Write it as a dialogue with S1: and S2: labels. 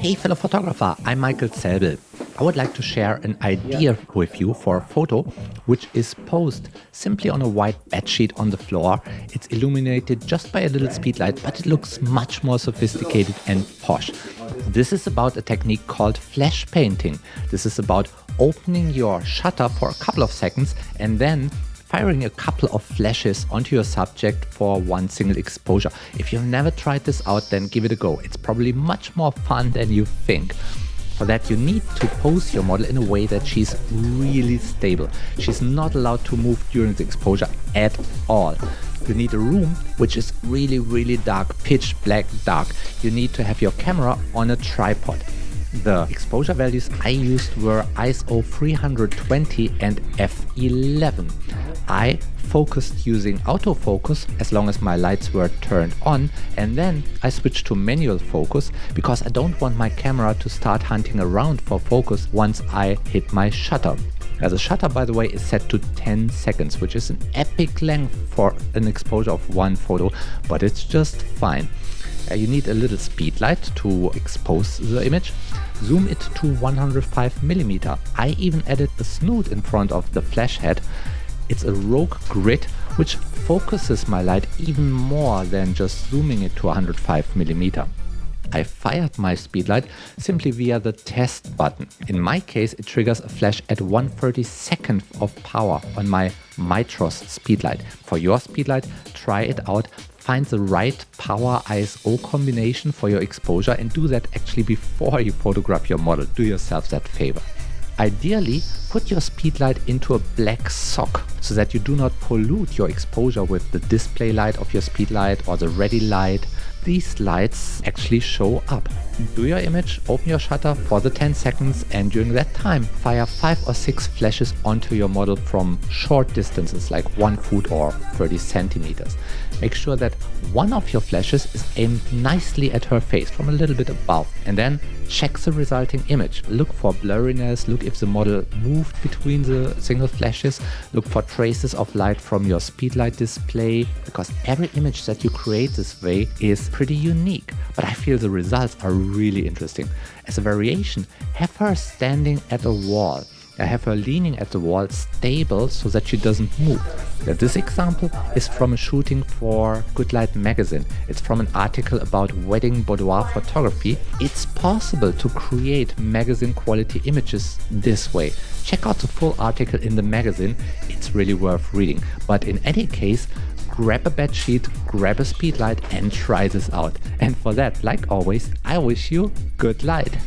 S1: Hey fellow photographer, I'm Michael Zelbel. I would like to share an idea with you for a photo which is posed simply on a white bedsheet on the floor. It's illuminated just by a little speedlight, but it looks much more sophisticated and posh. This is about a technique called flash painting. This is about opening your shutter for a couple of seconds and then firing a couple of flashes onto your subject for one single exposure. If you've never tried this out, then give it a go. It's probably much more fun than you think. For that, you need to pose your model in a way that she's really stable. She's not allowed to move during the exposure at all. You need a room which is really dark, pitch black dark. You need to have your camera on a tripod. The exposure values I used were ISO 320 and f11. I focused using autofocus as long as my lights were turned on, and then I switched to manual focus because I don't want my camera to start hunting around for focus once I hit my shutter. Now, the shutter, by the way, is set to 10 seconds, which is an epic length for an exposure of one photo, but it's just fine. You need a little speed light to expose the image. Zoom it to 105mm. I even added a snoot in front of the flash head. It's a rogue grid which focuses my light even more than just zooming it to 105mm. I fired my speedlight simply via the test button. In my case, it triggers a flash at 1/32 of power on my Mitros speedlight. For your speedlight, try it out. Find the right power ISO combination for your exposure and do that actually before you photograph your model. Do yourself that favor. Ideally, put your speedlight into a black sock so that you do not pollute your exposure with the display light of your speedlight or the ready light. These lights actually show up. Do your image, open your shutter for the 10 seconds, and during that time fire 5 or 6 flashes onto your model from short distances like 1 foot or 30 centimeters. Make sure that one of your flashes is aimed nicely at her face from a little bit above, and then check the resulting image. Look for blurriness, look if the model moved between the single flashes, look for traces of light from your speedlight display, because every image that you create this way is pretty unique, but I feel the results are really interesting. As a variation, have her standing at a wall. Have her leaning at the wall stable so that she doesn't move. Now, this example is from a shooting for Good Light magazine. It's from an article about wedding boudoir photography. It's possible to create magazine quality images this way. Check out the full article in the magazine. It's really worth reading. But in any case, grab a bedsheet, grab a speedlight and try this out. And for that, like always, I wish you good light.